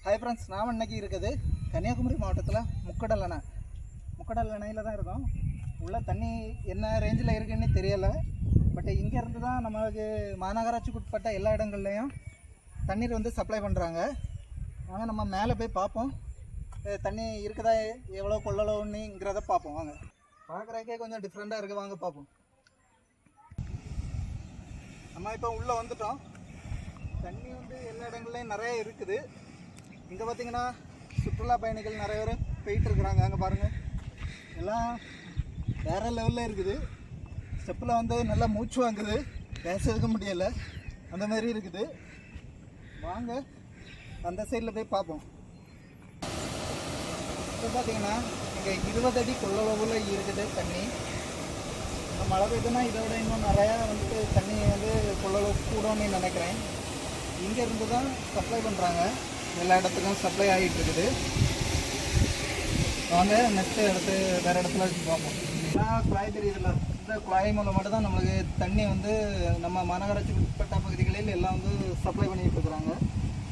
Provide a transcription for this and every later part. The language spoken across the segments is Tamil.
ஹாய் ஃப்ரெண்ட்ஸ், நாம் இன்னைக்கு இருக்குது கன்னியாகுமரி மாவட்டத்தில் முக்கடல் அணையில் தான் இருக்கோம். உள்ள தண்ணி என்ன ரேஞ்சில் இருக்குன்னு தெரியலை. பட் இங்கேருந்து தான் நம்மளுக்கு மாநகராட்சிக்கு உட்பட்ட எல்லா இடங்கள்லையும் தண்ணீர் வந்து சப்ளை பண்ணுறாங்க. வாங்க நம்ம மேலே போய் பார்ப்போம். தண்ணி இருக்குதா, எவ்வளோ கொள்ளளவுன்னுங்கிறத பார்ப்போம். வாங்க, பார்க்குறதுக்கே கொஞ்சம் டிஃப்ரெண்ட்டாக இருக்குது. வாங்க பார்ப்போம். நம்ம இப்போ உள்ளே வந்துட்டோம். தண்ணி வந்து எல்லா இடங்கள்லையும் நிறைய இருக்குது. இங்கே பார்த்தீங்கன்னா சுற்றுலா பயணிகள் நிறைய பேர் போயிட்டுருக்குறாங்க. அங்கே பாருங்கள், எல்லாம் வேறு லெவலில் இருக்குது. ஸ்டெப்பில் வந்து நல்லா மூச்சு வாங்குது, பேச முடியலை, அந்த மாதிரி இருக்குது. வாங்க அந்த சைடில் போய் பார்ப்போம். இப்போ பார்த்தீங்கன்னா இங்கே 20 அடி கொள்ளளவில் இருக்குது தண்ணி. மழை பெய்யுதுன்னா இதோட இன்னும் நிறையா வந்துட்டு தண்ணி வந்து கொள்ளளவு கூடன்னு நினைக்கிறேன். இங்கேருந்து தான் சப்ளை பண்ணுறாங்க, எல்லா இடத்துக்கும் சப்ளை ஆகிட்டு இருக்குது. வாங்க நெக்ஸ்ட்டு வேறு இடத்துல வச்சு பார்ப்போம். குழாய் தெரியுதுல்ல, இந்த குழாய் மூலம் மட்டும் தான் நம்மளுக்கு தண்ணி வந்து நம்ம மாநகராட்சிக்கு உட்பட்ட பகுதிகளில் எல்லாம் வந்து சப்ளை பண்ணிகிட்டு இருக்கிறாங்க.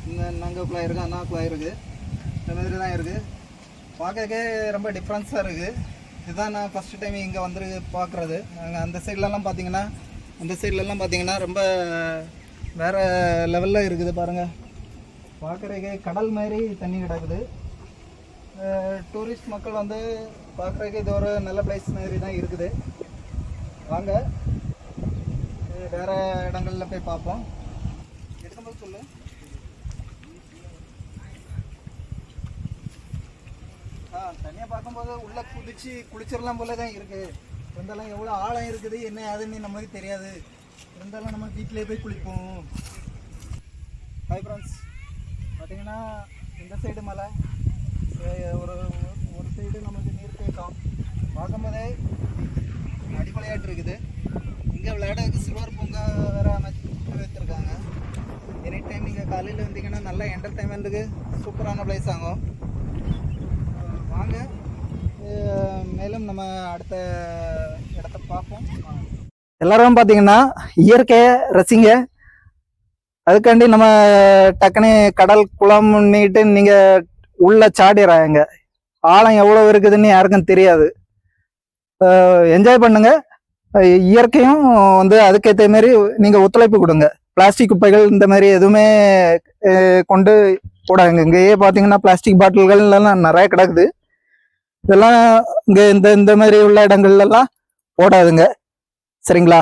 இந்த நாங்கள் குழாய் இருக்குது, அண்ணா குழாய் இருக்குது, இந்த மாதிரி தான் இருக்குது. பார்க்கறதுக்கே ரொம்ப டிஃப்ரென்ஸாக இருக்குது. இதுதான் நான் ஃபஸ்ட்டு டைம் இங்கே வந்து பார்க்குறது. நாங்கள் அந்த சைட்லலாம் பார்த்தீங்கன்னா ரொம்ப வேறு லெவலில் இருக்குது. பாருங்கள், பார்க்குறதுக்கே கடல் மாதிரி தண்ணி கிடக்குது. டூரிஸ்ட் மக்கள் வந்து பார்க்குறதுக்கு இது ஒரு நல்ல பிளேஸ் மாதிரி தான் இருக்குது. வாங்க வேறு இடங்களில் போய் பார்ப்போம். எடுக்கும்போது சொல்லு. தனியாக பார்க்கும்போது உள்ளே குதிச்சு குளிச்சிடலாம் போல தான் இருக்குது. இருந்தாலும் எவ்வளோ ஆழம் இருக்குது என்ன அதுன்னு நமக்கு தெரியாது. இருந்தாலும் நம்ம வீட்டிலே போய் குளிப்போம். ஹாய் ஃப்ரெண்ட்ஸ், பார்த்தீங்கன்னா இந்த சைடு மலை, ஒரு சைடு நமக்கு நீர் தேக்கம். பார்க்கும்போதே அடிப்படையாட்டு இருக்குது. இங்கே விளையாடுறதுக்கு சிறுவர் பூங்கா வேறு அமைச்சு வைத்திருக்காங்க. எனி டைம் நீங்கள் காலையில் வந்தீங்கன்னா நல்ல என்டர்டைன்மெண்ட்டுக்கு சூப்பரான பிளேஸ் ஆகும். வாங்க மேலும் நம்ம அடுத்த இடத்த பார்ப்போம். எல்லாரும் பார்த்தீங்கன்னா இயற்கையை ரசிங்க. அதுக்காண்டி நம்ம டக்குனு கடல் குளம்னுட்டு நீங்கள் உள்ள சாடிறாங்க. ஆழம் எவ்வளோ இருக்குதுன்னு யாருக்கும் தெரியாது. என்ஜாய் பண்ணுங்க. இயற்கையும் வந்து அதுக்கேற்ற மாதிரி நீங்கள் ஒத்துழைப்பு கொடுங்க. பிளாஸ்டிக் குப்பைகள் இந்த மாதிரி எதுவுமே கொண்டு போடாங்க. இங்கேயே பார்த்தீங்கன்னா பிளாஸ்டிக் பாட்டில்கள்லாம் நிறைய கிடக்குது. இதெல்லாம் இங்கே இந்த மாதிரி உள்ள இடங்கள்லாம் போடாதுங்க, சரிங்களா?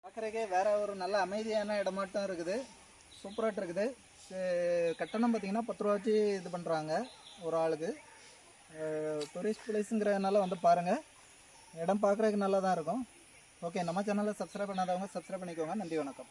பார்க்குறதுக்கே வேற ஒரு நல்ல அமைதியான இடமாட்டம் இருக்குது. சூப்பராக இருக்குது. கட்டணம் பார்த்தீங்கன்னா 10 ரூபா வச்சு இது பண்ணுறாங்க ஒரு ஆளுக்கு. டூரிஸ்ட் பிளேஸுங்கிறதுனால வந்து பாருங்கள். இடம் பார்க்குறதுக்கு நல்லா தான் இருக்கும். ஓகே, நம்ம சேனலை சப்ஸ்கிரைப் பண்ணாதவங்க சப்ஸ்கிரைப் பண்ணிக்கோங்க. நன்றி, வணக்கம்.